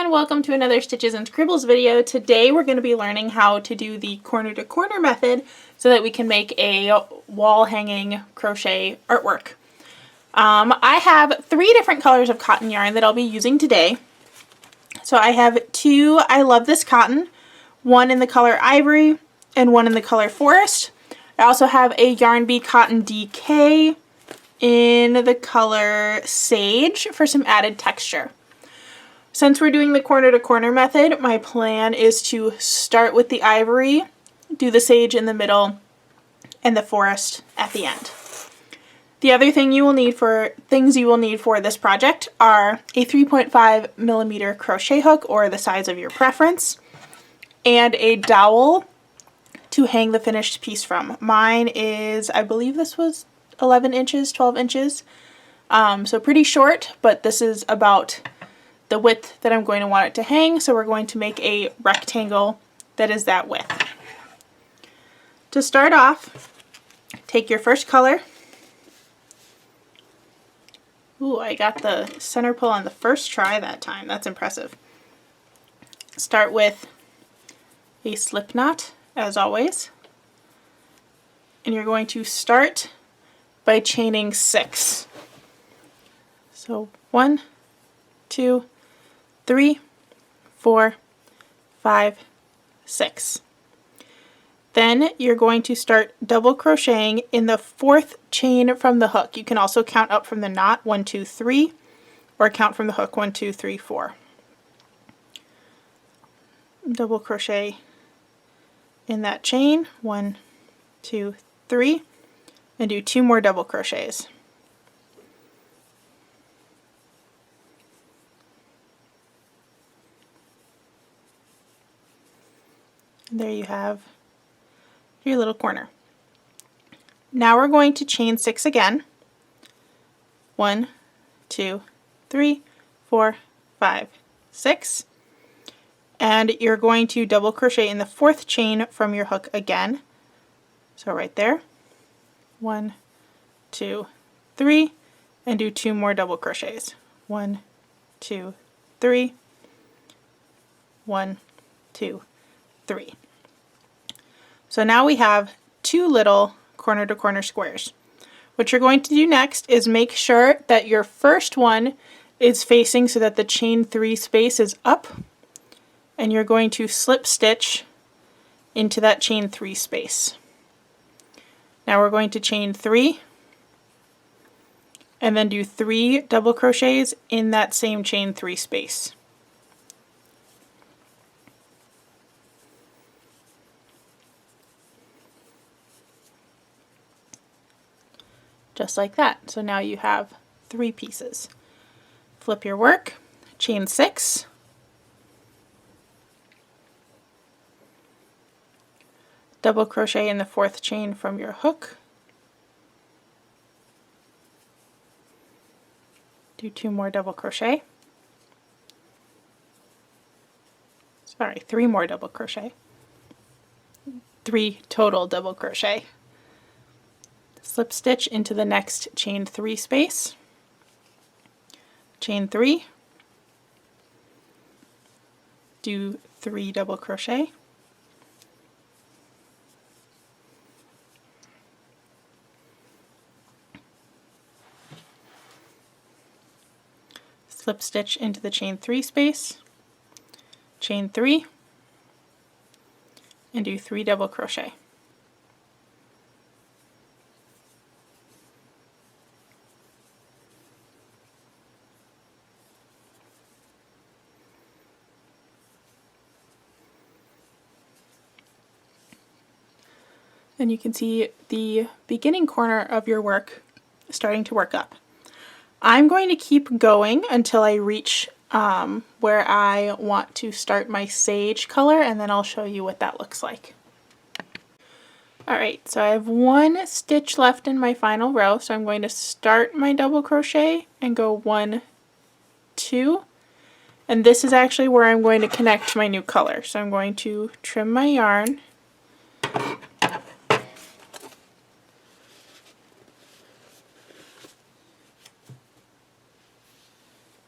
everyone, welcome to another Stitches and Scribbles video. Today we're going to be learning how to do the corner to corner method so that we can make a wall hanging crochet artwork. I have 3 different colors of cotton yarn that I'll be using today. So I have 2 I Love This Cotton, one in the color Ivory and one in the color Forest. I also have a Yarn Bee Cotton DK in the color Sage for some added texture. Since we're doing the corner to corner method, my plan is to start with the ivory, do the sage in the middle, and the forest at the end. The other things you will need for this project are a 3.5mm crochet hook or the size of your preference, and a dowel to hang the finished piece from. Mine is, I believe this was 11 inches, 12 inches, so pretty short, but this is about the width that I'm going to want it to hang, so we're going to make a rectangle that is that width. To start off, take your first color. Ooh, I got the center pull on the first try that time. That's impressive. Start with a slip knot, as always. And you're going to start by chaining 6. So 1, 2, 3, 4, 5, 6. Then you're going to start double crocheting in the 4th chain from the hook. You can also count up from the knot 1, 2, 3, or count from the hook 1, 2, 3, 4. Double crochet in that chain 1, 2, 3, and do 2 more double crochets. There you have your little corner. Now we're going to chain 6 again. 1, 2, 3, 4, 5, 6. And you're going to double crochet in the 4th chain from your hook again. So right there. 1, 2, 3, and do 2 more double crochets. 1, 2, 3, 1, 2, 3. So now we have 2 little corner to corner squares. What you're going to do next is make sure that your first one is facing so that the chain 3 space is up, and you're going to slip stitch into that chain 3 space. Now we're going to chain 3 and then do 3 double crochets in that same chain 3 space. Just like that. So now you have 3 pieces. Flip your work, chain 6, double crochet in the 4th chain from your hook, do 2 more double crochet, 3 more double crochet, 3 total double crochet. Slip stitch into the next chain 3 space, chain 3, do 3 double crochet, slip stitch into the chain 3 space, chain 3, and do 3 double crochet. And you can see the beginning corner of your work starting to work up. I'm going to keep going until I reach where I want to start my sage color, and then I'll show you what that looks like. Alright, so I have 1 stitch left in my final row, so I'm going to start my double crochet and go 1, 2, and this is actually where I'm going to connect my new color. So I'm going to trim my yarn,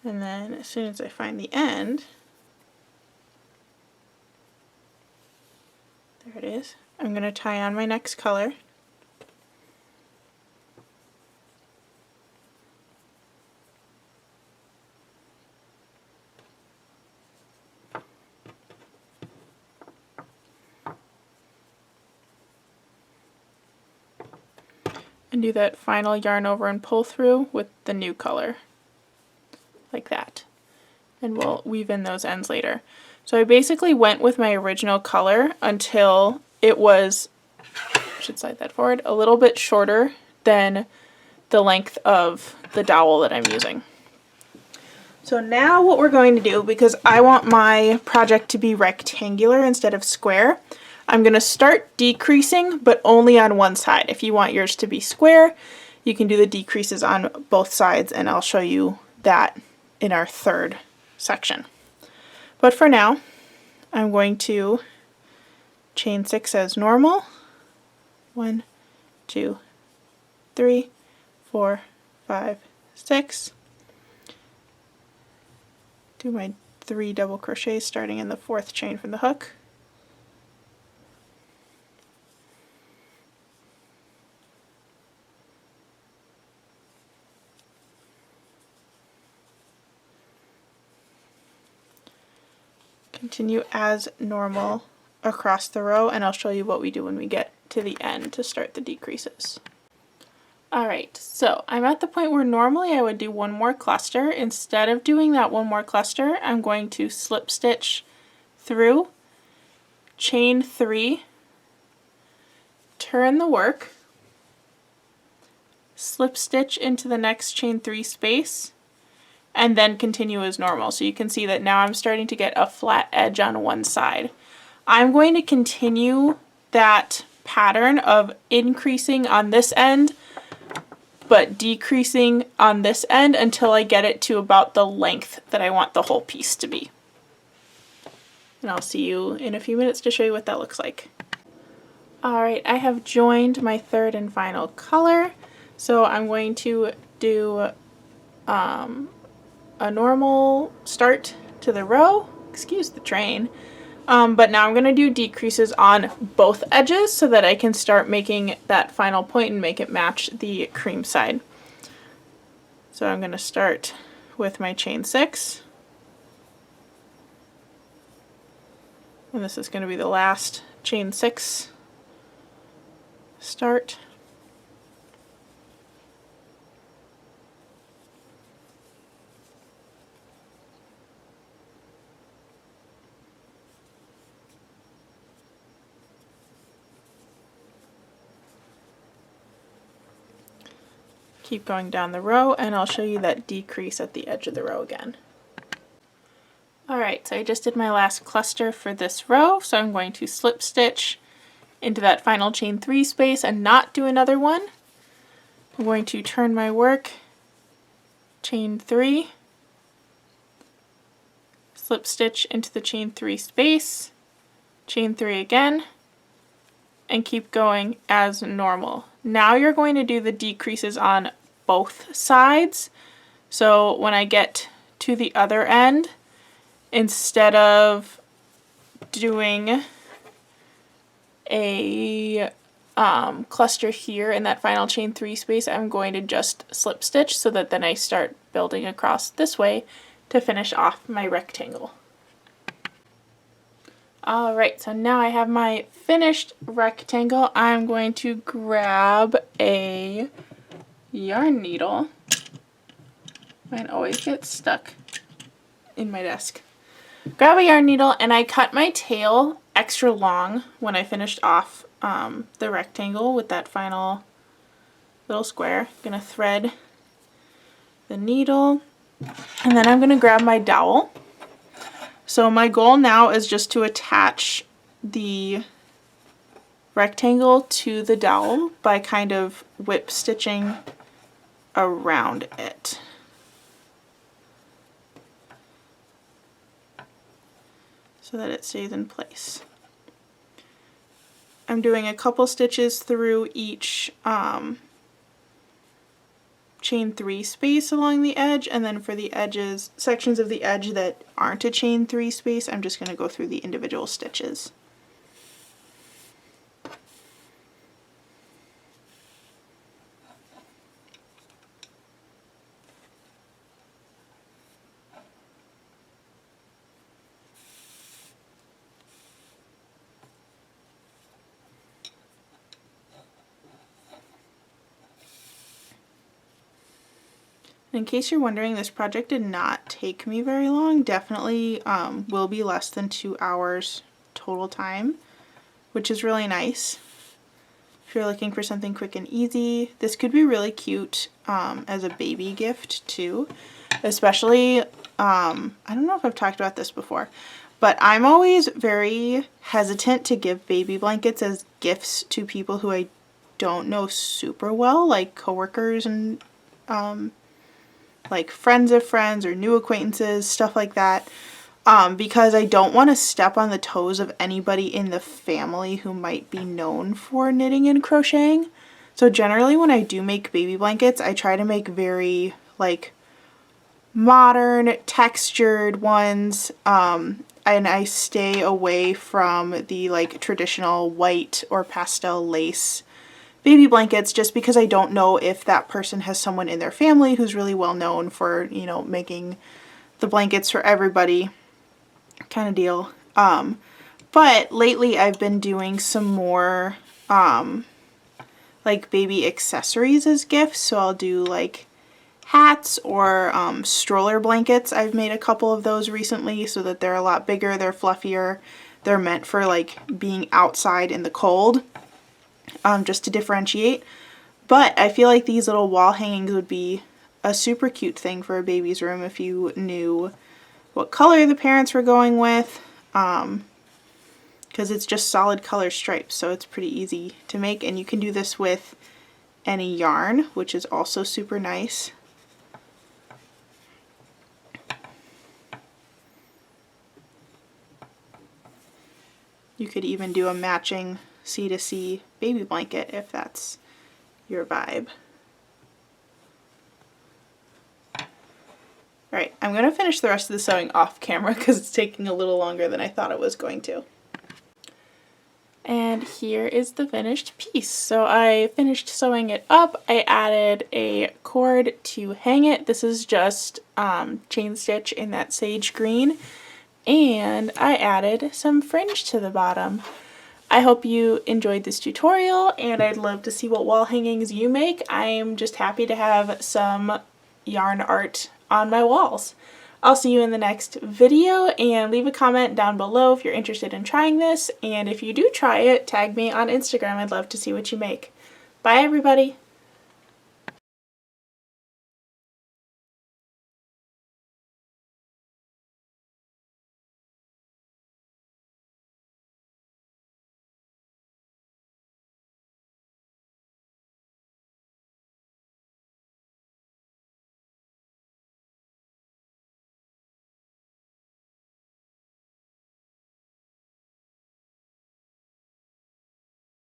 and then as soon as I find the end, There it is. I'm going to tie on my next color. And do that final yarn over and pull through with the new color, like that. And we'll weave in those ends later. So I basically went with my original color until it was, I should slide that forward, a little bit shorter than the length of the dowel that I'm using. So now what we're going to do, because I want my project to be rectangular instead of square, I'm going to start decreasing, but only on one side. If you want yours to be square, you can do the decreases on both sides, and I'll show you that in our third section. But for now, I'm going to chain 6 as normal. 1, 2, 3, 4, 5, 6. Do my 3 double crochets starting in the 4th chain from the hook. Continue as normal across the row, and I'll show you what we do when we get to the end to start the decreases. Alright, so I'm at the point where normally I would do one more cluster. Instead of doing that one more cluster, I'm going to slip stitch through, chain 3, turn the work, slip stitch into the next chain 3 space, and then continue as normal. So you can see that now I'm starting to get a flat edge on one side. I'm going to continue that pattern of increasing on this end but decreasing on this end until I get it to about the length that I want the whole piece to be. And I'll see you in a few minutes to show you what that looks like. Alright, I have joined my third and final color, so I'm going to do a normal start to the row, excuse the train, but now I'm going to do decreases on both edges so that I can start making that final point and make it match the cream side. So I'm going to start with my chain 6, and this is going to be the last chain 6 start. Keep going down the row, and I'll show you that decrease at the edge of the row again. Alright, so I just did my last cluster for this row, so I'm going to slip stitch into that final chain 3 space and not do another one. I'm going to turn my work, chain 3, slip stitch into the chain 3 space, chain 3 again, and keep going as normal. Now you're going to do the decreases on both sides. So when I get to the other end, instead of doing a cluster here in that final chain 3 space, I'm going to just slip stitch so that then I start building across this way to finish off my rectangle. Alright, so now I have my finished rectangle. I'm going to grab a yarn needle. Mine always gets stuck in my desk. Grab a yarn needle, and I cut my tail extra long when I finished off the rectangle with that final little square. I'm going to thread the needle, and then I'm going to grab my dowel. So my goal now is just to attach the rectangle to the dowel by kind of whip stitching around it. So that it stays in place. I'm doing a couple stitches through each chain 3 space along the edge, and then for the edges, sections of the edge that aren't a chain 3 space, I'm just going to go through the individual stitches. In case you're wondering, this project did not take me very long. Definitely will be less than 2 hours total time, which is really nice. If you're looking for something quick and easy, this could be really cute as a baby gift too. Especially, I don't know if I've talked about this before, but I'm always very hesitant to give baby blankets as gifts to people who I don't know super well, like coworkers and like friends of friends or new acquaintances, stuff like that, because I don't want to step on the toes of anybody in the family who might be known for knitting and crocheting. So generally when I do make baby blankets, I try to make very like modern textured ones, and I stay away from the like traditional white or pastel lace baby blankets, just because I don't know if that person has someone in their family who's really well known for, you know, making the blankets for everybody kind of deal. But lately I've been doing some more like baby accessories as gifts. So I'll do like hats or stroller blankets. I've made a couple of those recently so that they're a lot bigger, they're fluffier, they're meant for like being outside in the cold. Just to differentiate. But I feel like these little wall hangings would be a super cute thing for a baby's room if you knew what color the parents were going with, because it's just solid color stripes, so it's pretty easy to make, and you can do this with any yarn, which is also super nice. You could even do a matching C2C baby blanket if that's your vibe. Alright, I'm going to finish the rest of the sewing off camera because it's taking a little longer than I thought it was going to. And here is the finished piece. So I finished sewing it up. I added a cord to hang it. This is just chain stitch in that sage green. And I added some fringe to the bottom. I hope you enjoyed this tutorial, and I'd love to see what wall hangings you make. I'm just happy to have some yarn art on my walls. I'll see you in the next video, and leave a comment down below if you're interested in trying this, and if you do try it, tag me on Instagram. I'd love to see what you make. Bye everybody!